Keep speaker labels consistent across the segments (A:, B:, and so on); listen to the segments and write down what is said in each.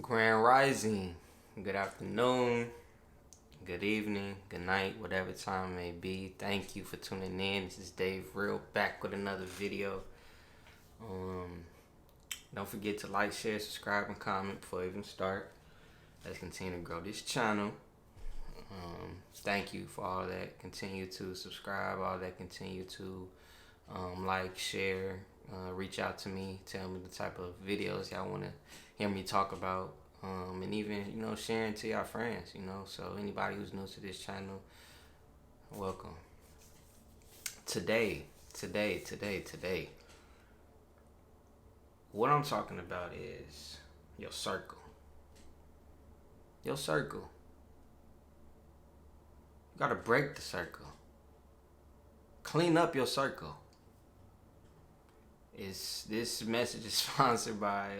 A: Grand Rising, good afternoon, good evening, good night, whatever time it may be. Thank you for tuning in. This is Dave Real back with another video. Don't forget to like, share, subscribe, and comment before I even start. Let's continue to grow this channel. Thank you for all that. Continue to subscribe, all that. Continue to like, share, reach out to me. Tell me the type of videos y'all want to hear me talk about. And even, sharing to your friends, So anybody who's new to this channel, welcome. Today, what I'm talking about is your circle. Your circle. You gotta break the circle. Clean up your circle. This message is sponsored by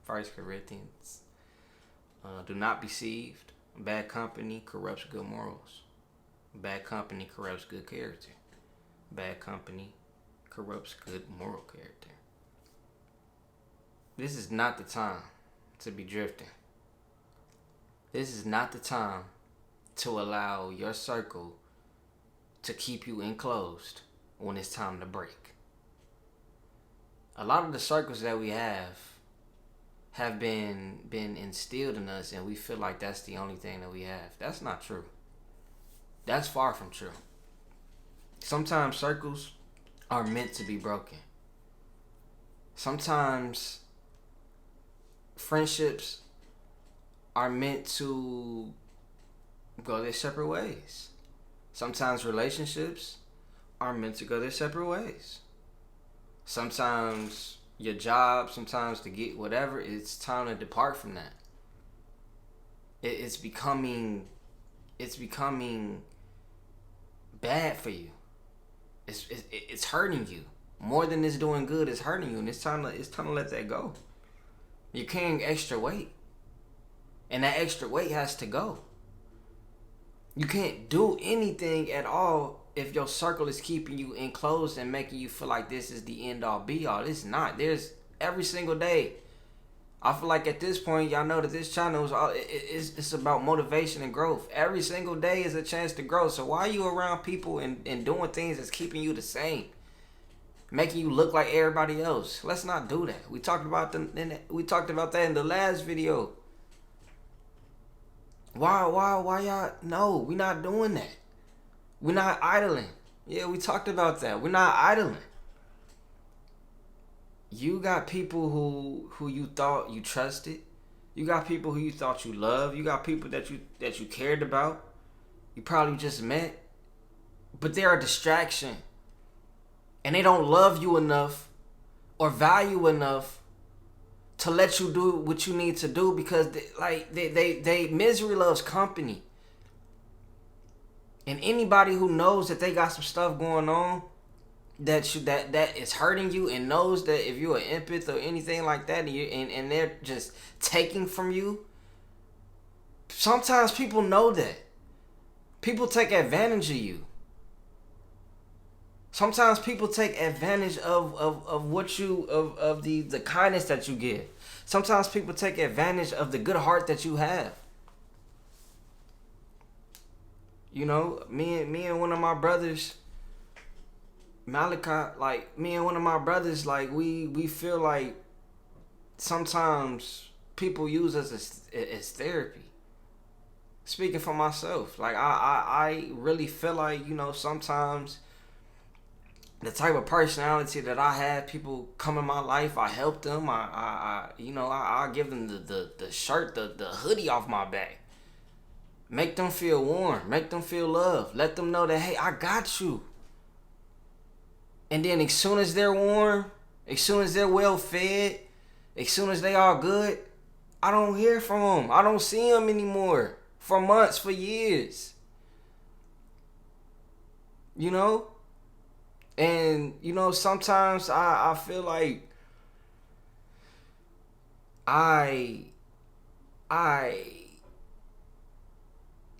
A: 1 Corinthians. Do not be deceived. Bad company corrupts good morals. Bad company corrupts good character. Bad company corrupts good moral character. This is not the time to be drifting. This is not the time to allow your circle to keep you enclosed when it's time to break. A lot of the circles that we have been instilled in us, and we feel like that's the only thing that we have. That's not true. That's far from true. Sometimes circles are meant to be broken. Sometimes friendships are meant to go their separate ways. Sometimes relationships are meant to go their separate ways. Sometimes your job, sometimes to get whatever, it's time to depart from that. It's becoming bad for you. It's hurting you more than it's doing good. It's hurting you, and it's time to let that go. You're carrying extra weight, and that extra weight has to go. You can't do anything at all if your circle is keeping you enclosed and making you feel like this is the end all be all. It's not. There's every single day. I feel like at this point, y'all know that this channel it's about motivation and growth. Every single day is a chance to grow. So why are you around people and doing things that's keeping you the same, making you look like everybody else? Let's not do that. We talked about that in the last video. Why y'all? No, we're not doing that. We're not idling. Yeah, we talked about that. We're not idling. You got people who you thought you trusted. You got people who you thought you loved. You got people that you cared about. You probably just met. But they're a distraction. And they don't love you enough or value enough to let you do what you need to do, because they misery loves company. And anybody who knows that they got some stuff going on that is hurting you, and knows that if you're an empath or anything like that, and they're just taking from you, sometimes people know that. People take advantage of you. Sometimes people take advantage of what you of the kindness that you give. Sometimes people take advantage of the good heart that you have. Me and one of my brothers, Malachi, we feel like sometimes people use us as therapy. Speaking for myself, I really feel like, sometimes the type of personality that I have, people come in my life, I help them, I give them the shirt, the hoodie off my back. Make them feel warm, make them feel loved, let them know that, hey, I got you. And then as soon as they're warm, as soon as they're well fed, as soon as they all good, I don't hear from them. I don't see them anymore for months, for years. And, sometimes I feel like I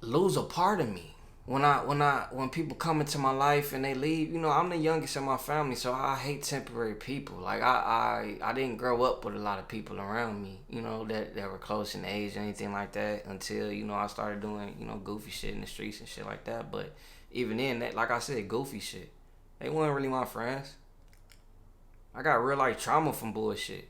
A: lose a part of me when people come into my life and they leave, I'm the youngest in my family, so I hate temporary people. Like I didn't grow up with a lot of people around me, that were close in age or anything like that until, I started doing, goofy shit in the streets and shit like that. But even then, that, like I said, goofy shit, they weren't really my friends. I got real life trauma from bullshit.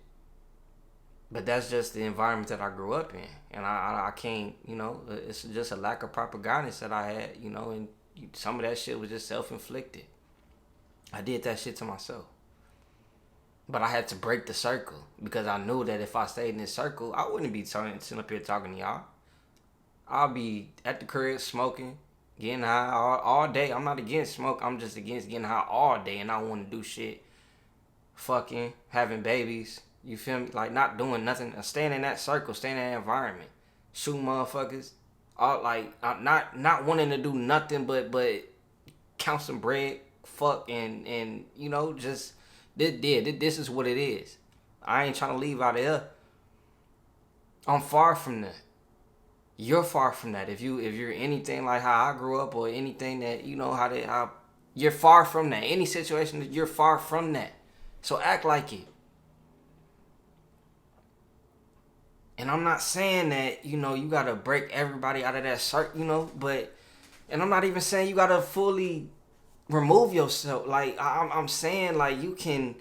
A: But that's just the environment that I grew up in. And I can't, it's just a lack of proper guidance that I had, and some of that shit was just self-inflicted. I did that shit to myself. But I had to break the circle because I knew that if I stayed in this circle, I wouldn't be sitting up here talking to y'all. I'll be at the crib smoking, getting high all day. I'm not against smoke. I'm just against getting high all day, and I want to do shit. Fucking, having babies. You feel me? Like not doing nothing, staying in that circle, staying in that environment, shooting motherfuckers, all like not wanting to do nothing but count some bread, fuck and just this is what it is. I ain't trying to leave out of here. I'm far from that. You're far from that. If you're anything like how I grew up or anything that how you're far from that. Any situation that you're far from that. So act like it. And I'm not saying that, you gotta break everybody out of that circle, and I'm not even saying you gotta fully remove yourself. Like, I'm saying, like, you can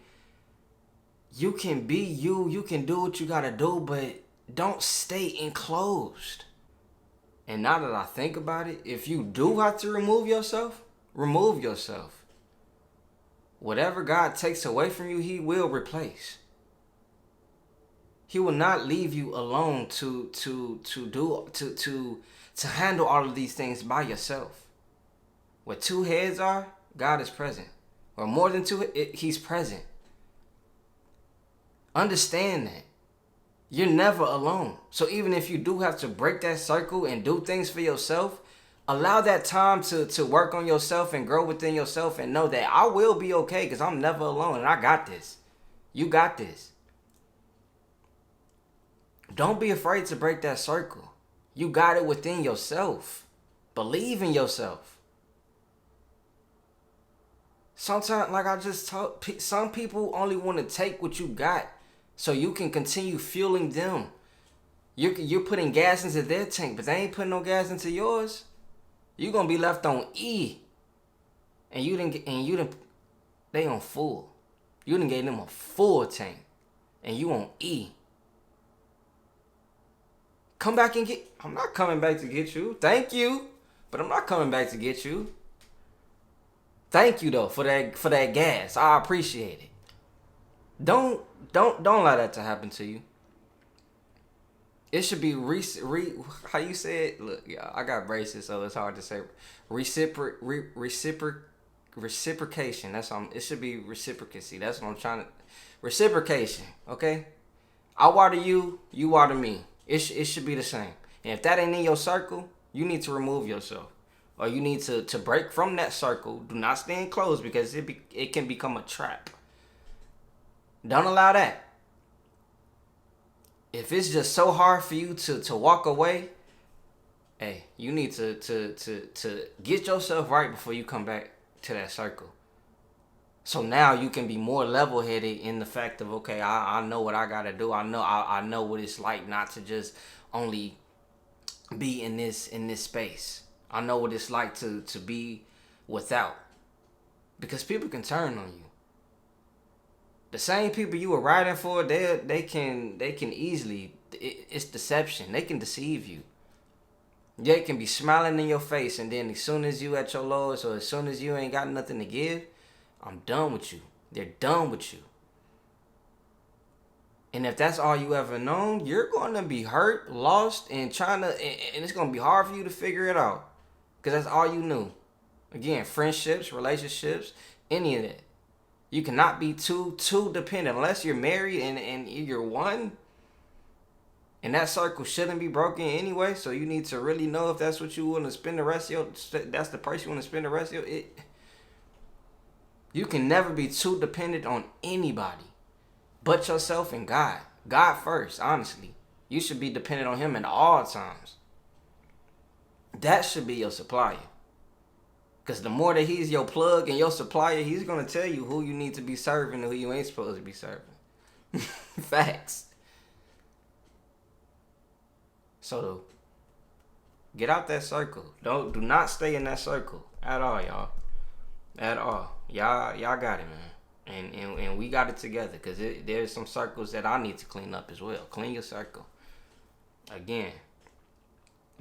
A: be you can do what you gotta do, but don't stay enclosed. And now that I think about it, if you do have to remove yourself. Whatever God takes away from you, He will replace. He will not leave you alone to handle all of these things by yourself. Where two heads are, God is present. Or more than two, He's present. Understand that. You're never alone. So even if you do have to break that circle and do things for yourself, allow that time to work on yourself and grow within yourself and know that I will be okay because I'm never alone and I got this. You got this. Don't be afraid to break that circle. You got it within yourself. Believe in yourself. Sometimes, like I just told, some people only want to take what you got so you can continue fueling them. You're putting gas into their tank, but they ain't putting no gas into yours. You're gonna be left on E. And they on full. You done gave them a full tank. And you on E. Come back and I'm not coming back to get you. Thank you. But I'm not coming back to get you. Thank you though for that gas. I appreciate it. Don't allow that to happen to you. It should be how you say it? Look, yeah, I got braces, so it's hard to say. Reciprocation. That's what it should be reciprocacy. That's what I'm trying to. Reciprocation. Okay. I water you, you water me. It should be the same. And if that ain't in your circle, you need to remove yourself. Or you need to break from that circle. Do not stay enclosed because it can become a trap. Don't allow that. If it's just so hard for you to walk away, hey, you need to get yourself right before you come back to that circle. So now you can be more level-headed in the fact of, okay, I know what I gotta do. I know what it's like not to just only be in this space. I know what it's like to be without. Because people can turn on you. The same people you were riding for, they can easily, it's deception. They can deceive you. They can be smiling in your face, and then as soon as you at your lowest or as soon as you ain't got nothing to give, I'm done with you. They're done with you. And if that's all you ever known, you're going to be hurt, lost, and and it's going to be hard for you to figure it out. Because that's all you knew. Again, friendships, relationships, any of that. You cannot be too dependent. Unless you're married and you're one. And that circle shouldn't be broken anyway. So you need to really know if that's what you want to spend the rest of that's the person you want to spend the rest of You can never be too dependent on anybody but yourself and God. God first, honestly. You should be dependent on Him at all times. That should be your supplier. Because the more that he's your plug and your supplier, he's going to tell you who you need to be serving and who you ain't supposed to be serving. Facts. So, get out that circle. Do not stay in that circle at all, y'all. At all. Y'all got it, man. And we got it together. Because there's some circles that I need to clean up as well. Clean your circle. Again,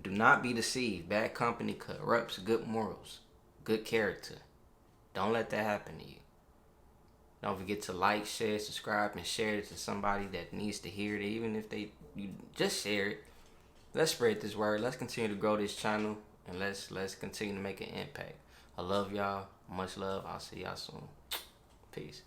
A: do not be deceived. Bad company corrupts good morals. Good character. Don't let that happen to you. Don't forget to like, share, subscribe, and share it to somebody that needs to hear it. Even if you just share it. Let's spread this word. Let's continue to grow this channel, and let's continue to make an impact. I love y'all. Much love. I'll see y'all soon. Peace.